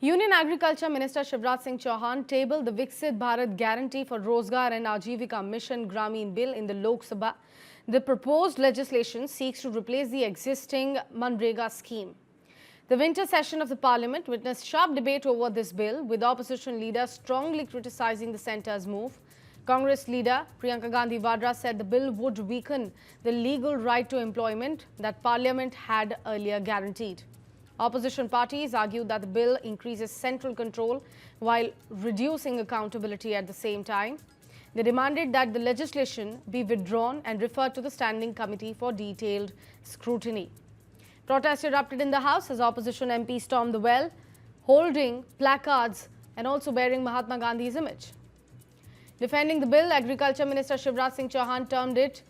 Union Agriculture Minister Shivraj Singh Chauhan tabled the Viksit Bharat Guarantee for Rozgar and Ajivika Mission Gramin Bill in the Lok Sabha. The proposed legislation seeks to replace the existing Manrega scheme. The winter session of the parliament witnessed sharp debate over this bill, with opposition leaders strongly criticizing the centre's move. Congress leader Priyanka Gandhi Vadra said the bill would weaken the legal right to employment that parliament had earlier guaranteed. Opposition parties argued that the bill increases central control while reducing accountability at the same time. They demanded that the legislation be withdrawn and referred to the Standing Committee for detailed scrutiny. Protests erupted in the House as opposition MPs stormed the well, holding placards and also bearing Mahatma Gandhi's image. Defending the bill, Agriculture Minister Shivraj Singh Chauhan termed it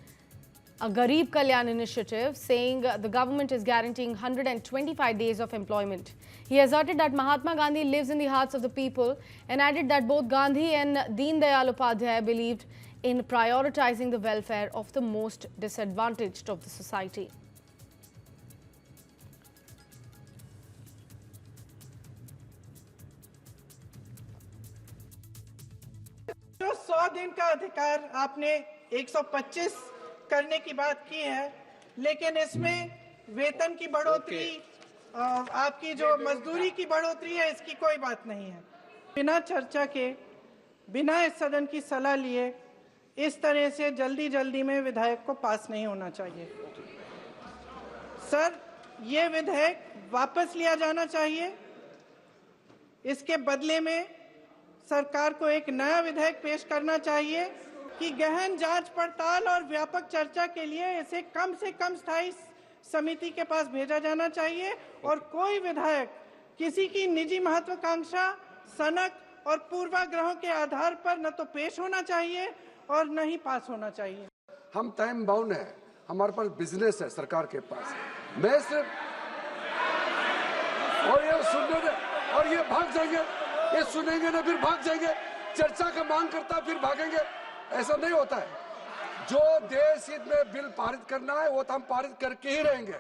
a Garib Kalyan initiative, saying the government is guaranteeing 125 days of employment. He asserted that Mahatma Gandhi lives in the hearts of the people and added that both Gandhi and Deen Dayal Upadhyay believed in prioritizing the welfare of the most disadvantaged of the society. जो 100 दिन का अधिकार आपने 125 करने की बात की है, लेकिन इसमें वेतन की बढ़ोतरी, आपकी जो मजदूरी की बढ़ोतरी है, इसकी कोई बात नहीं है। बिना चर्चा के, बिना इस सदन की सलाह लिए इस तरह से जल्दी में विधेयक को पास नहीं होना चाहिए। सर, ये विधेयक वापस लिया जाना चाहिए। इसके बदले में सरकार को एक नया विधेयक पेश करना चाहिए कि गहन जांच पड़ताल और व्यापक चर्चा के लिए इसे कम से कम स्थायी समिति के पास भेजा जाना चाहिए और कोई विधेयक किसी की निजी महत्वाकांक्षा, सनक और पूर्वाग्रहों के आधार पर न तो पेश होना चाहिए और न ही पास होना चाहिए। हम टाइम बाउंड है, हमारे पास बिजनेस है सरकार के पास। मैं सिर्फ और ये सुनने दे और ये भाग जाएंगे, ये सुनेंगे ना फिर भाग जाएंगे, चर्चा का मांग करता फिर भागेंगे, ऐसा नहीं होता है। जो देश हित में बिल पारित करना है वो तो हम पारित करके ही रहेंगे,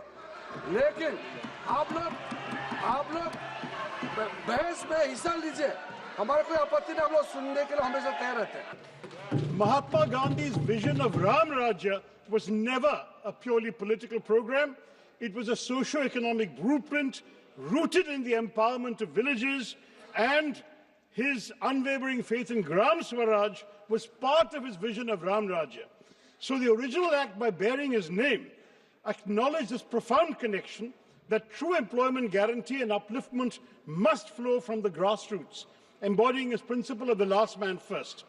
लेकिन आप लोग बहस में हिस्सा लीजिए, हमारे कोई आपत्ति नहीं, हम लोग सुनने के लिए हमेशा तैयार रहते हैं। Mahatma Gandhi's vision of Ram Rajya was never a purely political program. It was a socio-economic blueprint rooted in the empowerment of villages, and his unwavering faith in Gram Swaraj was part of his vision of Ram Rajya. So the original act, by bearing his name, acknowledged this profound connection that true employment guarantee and upliftment must flow from the grassroots, embodying his principle of the last man first.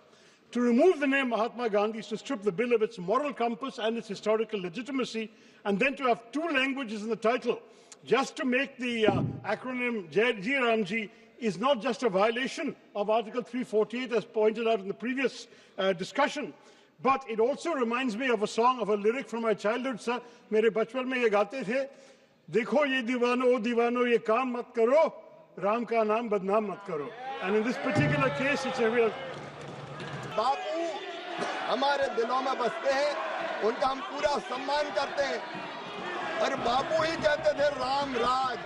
To remove the name Mahatma Gandhi is to strip the bill of its moral compass and its historical legitimacy, and then to have two languages in the title, just to make the acronym Ji Ramji, is not just a violation of Article 348 as pointed out in the previous discussion, but it also reminds me of a song, of a lyric from my childhood, sir. मेरे बचपन में ये गाते थे, देखो ये दीवानो ओ दीवानो ये काम मत करो, राम का नाम बदनाम मत करो. And in this particular case, it's a real... बापू हमारे दिलों में बसते हैं, उनका हम पूरा सम्मान करते हैं, और बापू ही कहते थे राम राज,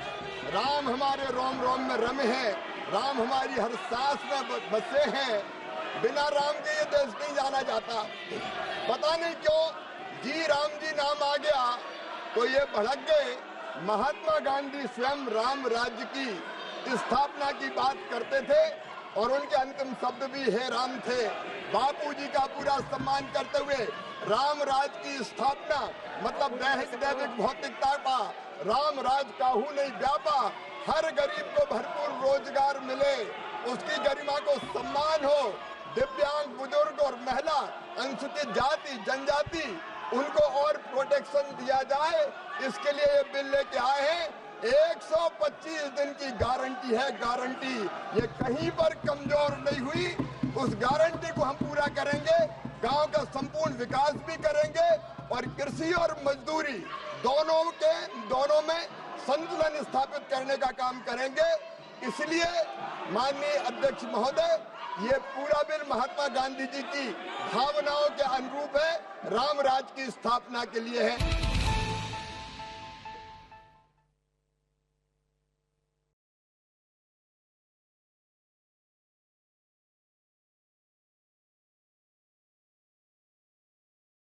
राम हमारे रोम रोम में रमे हैं, राम हमारी हर सांस में बसे हैं, बिना राम के ये देश नहीं जाना जाता। पता नहीं क्यों जी राम जी नाम आ गया तो ये भड़क गए। महात्मा गांधी स्वयं राम राज्य की स्थापना की बात करते थे और उनके अंतिम शब्द भी हे राम थे। बापू जी का पूरा सम्मान करते हुए राम राज की स्थापना मतलब दैहिक भौतिकता का राम राज काहू नहीं व्यापा, हर गरीब को भरपूर रोजगार मिले, उसकी गरिमा को सम्मान हो, दिव्यांग, बुजुर्ग और महिला, अनुसूचित जाति, जनजाति, उनको और प्रोटेक्शन दिया जाए, इसके लिए ये बिल लेके आए हैं। 125 दिन की गारंटी है, गारंटी, ये कहीं पर कमजोर नहीं हुई, उस गारंटी को हम पूरा करेंगे, गांव का संपूर्ण विकास भी करेंगे और कृषि और मजदूरी दोनों में संतुलन स्थापित करने का काम करेंगे। इसलिए माननीय अध्यक्ष महोदय, ये पूरा बिल महात्मा गांधी जी की भावनाओं के अनुरूप है, राम राज की स्थापना के लिए है।